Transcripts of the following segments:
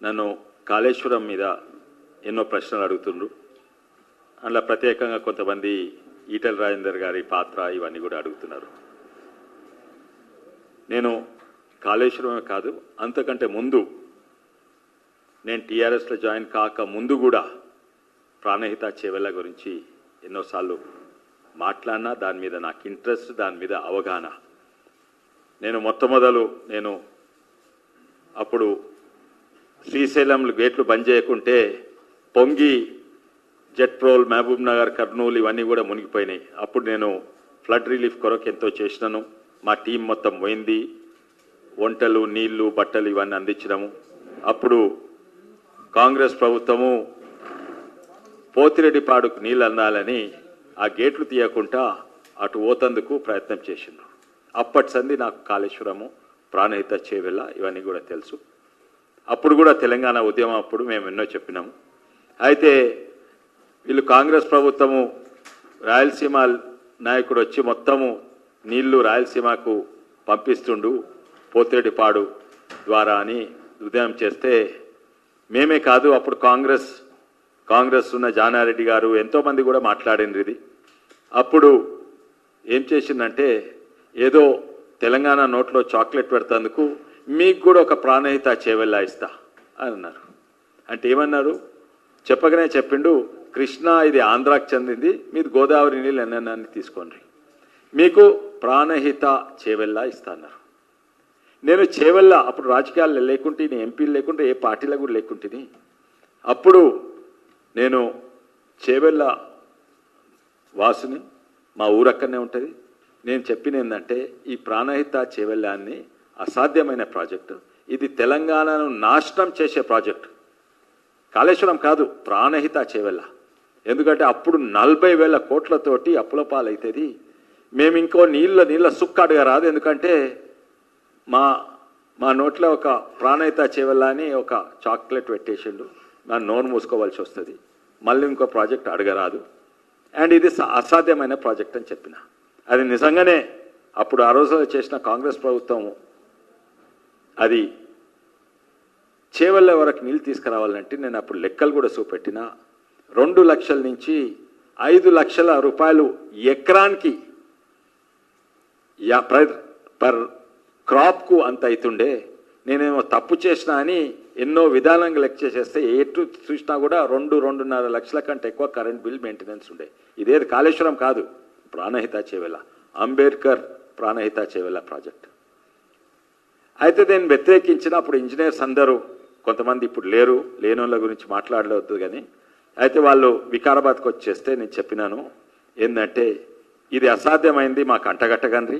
నన్ను కాళేశ్వరం మీద ఎన్నో ప్రశ్నలు అడుగుతుండ్రు. అందులో ప్రత్యేకంగా కొంతమంది ఈటెల రాజేందర్ గారి పాత్ర ఇవన్నీ కూడా అడుగుతున్నారు. నేను కాళేశ్వరమే కాదు, అంతకంటే ముందు నేను టీఆర్ఎస్లో జాయిన్ కాక ముందు కూడా ప్రాణహిత చేవెళ్ళ గురించి ఎన్నోసార్లు మాట్లాడినా, దాని మీద నాకు ఇంట్రెస్ట్, దాని మీద అవగాహన. నేను అప్పుడు శ్రీశైలంలో గేట్లు బంద్ చేయకుంటే పొంగి జెట్రోల్, మహబూబ్ నగర్, కర్నూలు ఇవన్నీ కూడా మునిగిపోయినాయి. అప్పుడు నేను ఫ్లడ్ రిలీఫ్ కొరకు ఎంతో చేసినాను. మా టీం మొత్తం పోయింది, వంటలు, నీళ్లు, బట్టలు ఇవన్నీ అందించడము. అప్పుడు కాంగ్రెస్ ప్రభుత్వము పోతిరెడ్డిపాడుకు నీళ్ళు అందాలని ఆ గేట్లు తీయకుండా అటు పోతందుకు ప్రయత్నం చేసిండ్రు. అప్పటి సంది నాకు కాళేశ్వరము, ప్రాణహిత చేవెళ్ళ ఇవన్నీ కూడా తెలుసు. అప్పుడు కూడా తెలంగాణ ఉద్యమం అప్పుడు మేము ఎన్నో చెప్పినాము. అయితే వీళ్ళు కాంగ్రెస్ ప్రభుత్వము రాయలసీమ నాయకుడు వచ్చి మొత్తము నీళ్లు రాయలసీమకు పంపిస్తుండు పోతిరెడ్డిపాడు ద్వారా అని ఉద్యమం చేస్తే, మేమే కాదు అప్పుడు కాంగ్రెస్ ఉన్న జానారెడ్డి గారు ఎంతోమంది కూడా మాట్లాడిండ్రు ఇది. అప్పుడు ఏం చేసిందంటే, ఏదో తెలంగాణ నోట్లో చాక్లెట్ పెడతందుకు మీకు కూడా ఒక ప్రాణహిత చేవెళ్ళ ఇస్తా అని అన్నారు. అంటే ఏమన్నారు చెప్పగానే చెప్పిండు, కృష్ణ ఇది ఆంధ్రాకి చెందింది, మీరు గోదావరి నీళ్ళు ఎన్నెన్నాన్ని తీసుకోండి, మీకు ప్రాణహిత చేవెళ్ళ ఇస్తా అన్నారు. నేను చేవెళ్ళ అప్పుడు రాజకీయాలు లేకుంటే, నేను ఎంపీలు లేకుంటే, ఏ పార్టీలో కూడా లేకుంటుంది. అప్పుడు నేను చేవెళ్ళ వాసుని, మా ఊరక్కడనే ఉంటుంది. నేను చెప్పిన ఏంటంటే, ఈ ప్రాణహిత చేవెళ్ళాన్ని అసాధ్యమైన ప్రాజెక్టు, ఇది తెలంగాణను నాశనం చేసే ప్రాజెక్టు. కాళేశ్వరం కాదు, ప్రాణహిత చేవెళ్ళ. ఎందుకంటే అప్పుడు 40,000 కోట్లతోటి అప్పుల పాలవుతుంది. మేము ఇంకో నీళ్ళ సుక్క అడగరాదు. ఎందుకంటే మా నోట్లో ఒక ప్రాణహిత చేవెళ్ళ అని ఒక చాక్లెట్ పెట్టేసిండు, నా నోరు మూసుకోవాల్సి వస్తుంది, మళ్ళీ ఇంకో ప్రాజెక్ట్ అడగరాదు, అండ్ ఇది అసాధ్యమైన ప్రాజెక్ట్ అని చెప్పిన. అది నిజంగానే అప్పుడు ఆ రోజులో చేసిన కాంగ్రెస్ ప్రభుత్వం అది చేవెళ్ళ వరకు నీళ్ళు తీసుకురావాలంటే నేను అప్పుడు లెక్కలు కూడా చూపెట్టిన. 2 లక్షల నుంచి 5 లక్షల రూపాయలు ఎకరానికి పర్ క్రాప్కు అంత అవుతుండే. నేనేమో తప్పు చేసినా అని ఎన్నో విధానంగా లెక్క చేసేస్తే ఎటు చూసినా కూడా 2-2.5 లక్షల కంటే ఎక్కువ కరెంట్ బిల్ మెయింటెనెన్స్ ఉండే. ఇదేది కాళేశ్వరం కాదు, ప్రాణహిత చేవెళ్ళ, అంబేద్కర్ ప్రాణహిత చేవెళ్ళ ప్రాజెక్ట్. అయితే నేను వ్యతిరేకించిన అప్పుడు ఇంజనీర్స్ అందరూ కొంతమంది ఇప్పుడు లేని వాళ్ళ గురించి మాట్లాడవద్దు కానీ, అయితే వాళ్ళు వికారాబాద్కి వచ్చేస్తే నేను చెప్పినాను ఏంటంటే, ఇది అసాధ్యమైంది, మాకు అంటగట్టగండ్రి,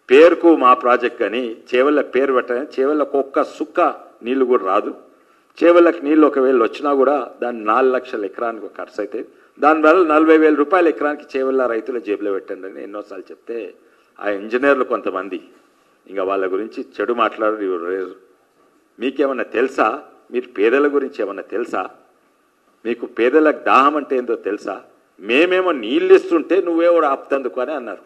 పేరుకు మా ప్రాజెక్ట్ కానీ చేవెళ్ళ పేరు పెట్టని, చేవెళ్ళకు ఒక్క సుక్క నీళ్లు కూడా రాదు. చేవెళ్ళకి నీళ్ళు ఒకవేళ వచ్చినా కూడా దాన్ని 4 లక్షల ఎకరానికి ఖర్చు అవుతుంది. దానివల్ల 40,000 రూపాయల ఎకరానికి చేవెళ్ళ రైతుల జేబులో పెట్టండి అని ఎన్నోసార్లు చెప్తే, ఆ ఇంజనీర్లు కొంతమంది ఇంకా వాళ్ళ గురించి చెడు మాట్లాడారు. మీకేమన్నా తెలుసా? మీరు పేదల గురించి ఏమన్నా తెలుసా? మీకు పేదలకు దాహం అంటే ఏందో తెలుసా? మేమేమో నీళ్ళు ఇస్తుంటే నువ్వేవాడు ఆపుతందుకు అని అన్నారు.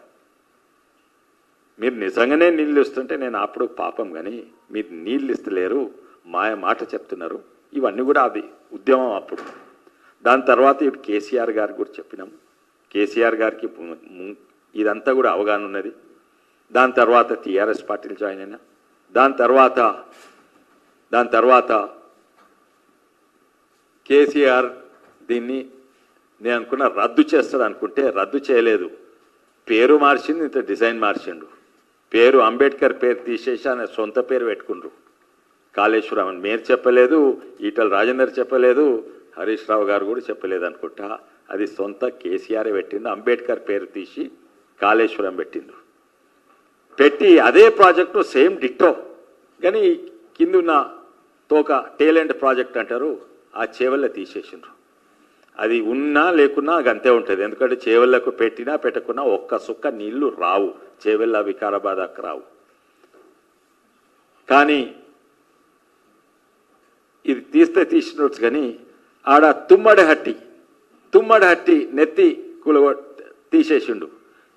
మీరు నిజంగానే నీళ్ళు ఇస్తుంటే నేను అప్పుడు పాపం, కానీ మీరు నీళ్ళు ఇస్తలేరు, మాయ మాట చెప్తున్నారు. ఇవన్నీ కూడా అది ఉద్యమం అప్పుడు. దాని తర్వాత ఇప్పుడు కేసీఆర్ గారికి కూడా చెప్పినాం. కేసీఆర్ గారికి ఇదంతా కూడా అవగాహన ఉన్నది. దాని తర్వాత టీఆర్ఎస్ పార్టీలు జాయిన్ అయినా. దాని తర్వాత కేసీఆర్ దీన్ని నేను అనుకున్న రద్దు చేస్తాడు అనుకుంటే రద్దు చేయలేదు. పేరు మార్చింది, ఇంత డిజైన్ మార్చిండు. పేరు అంబేద్కర్ పేరు తీసేసి ఆయన సొంత పేరు పెట్టుకుండ్రు కాళేశ్వరం అని. మీరు చెప్పలేదు, ఈటల రాజేందర్ చెప్పలేదు, హరీష్ రావు గారు కూడా చెప్పలేదు అనుకుంటా. అది సొంత కేసీఆర్ పెట్టింది. అంబేద్కర్ పేరు తీసి కాళేశ్వరం పెట్టిండు. పెట్టి అదే ప్రాజెక్టు సేమ్ డిట్టో, కానీ కిందున్న తోక టేలెంట్ ప్రాజెక్ట్ అంటారు, ఆ చేవెళ్ళ తీసేసిండ్రు. అది ఉన్నా లేకున్నా అంతే ఉంటుంది. ఎందుకంటే చేవెళ్ళకు పెట్టినా పెట్టకున్నా ఒక్క సుక్క నీళ్లు రావు, చేవెళ్ళ వికారాబాద్కు రావు. కానీ ఇది తీసినట్టు కానీ ఆడ తుమ్మడి హట్టి నెత్తి తీసేసిండు.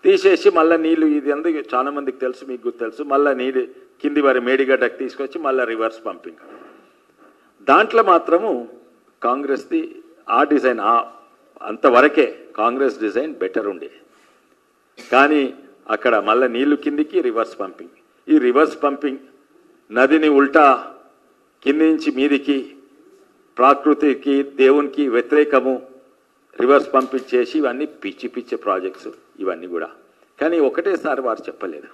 తీసేసి మళ్ళీ నీళ్ళు, ఇది ఎందుకు చాలా మందికి తెలుసు, మీకు తెలుసు, మళ్ళీ నీళ్ళు కింది వారి మేడిగడ్డకు తీసుకొచ్చి మళ్ళీ రివర్స్ పంపింగ్. దాంట్లో మాత్రము కాంగ్రెస్ది ఆ డిజైన్ అంతవరకే కాంగ్రెస్ డిజైన్ బెటర్ ఉండే. కానీ అక్కడ మళ్ళీ నీళ్లు కిందికి రివర్స్ పంపింగ్. ఈ రివర్స్ పంపింగ్ నదిని ఉల్టా కింది నుంచి మీదికి ప్రకృతికి దేవునికి వ్యతిరేకము రివర్స్ పంపింగ్ చేసి ఇవన్నీ పిచ్చి పిచ్చి ప్రాజెక్ట్స్ ఇవన్నీ కూడా. కానీ ఒకటేసారి వారు చెప్పలేదు,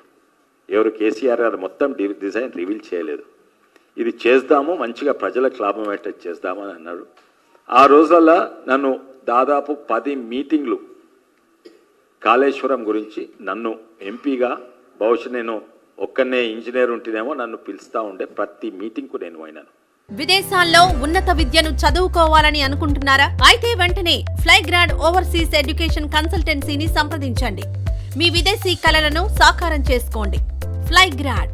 ఎవరు కేసీఆర్ గారు మొత్తం డిజైన్ రివీల్ చేయలేదు. ఇది చేద్దాము, మంచిగా ప్రజలకు లాభం అయ్యేటట్టు చేద్దాము అని అన్నాడు. ఆ రోజుల్లో నన్ను దాదాపు 10 మీటింగ్లు కాళేశ్వరం గురించి నన్ను ఎంపీగా, బహుశా నేను ఒక్కనే ఇంజనీర్ ఉంటేనేమో నన్ను పిలుస్తూ ఉండే, ప్రతి మీటింగ్కు నేను పోయినాను. విదేశాల్లో ఉన్నత విద్యను చదువుకోవాలని అనుకుంటున్నారా? అయితే వెంటనే ఫ్లైగ్రాడ్ ఓవర్సీస్ ఎడ్యుకేషన్ కన్సల్టెన్సీని సంప్రదించండి. మీ విదేశీ కలలను సాకారం చేసుకోండి. ఫ్లైగ్రాడ్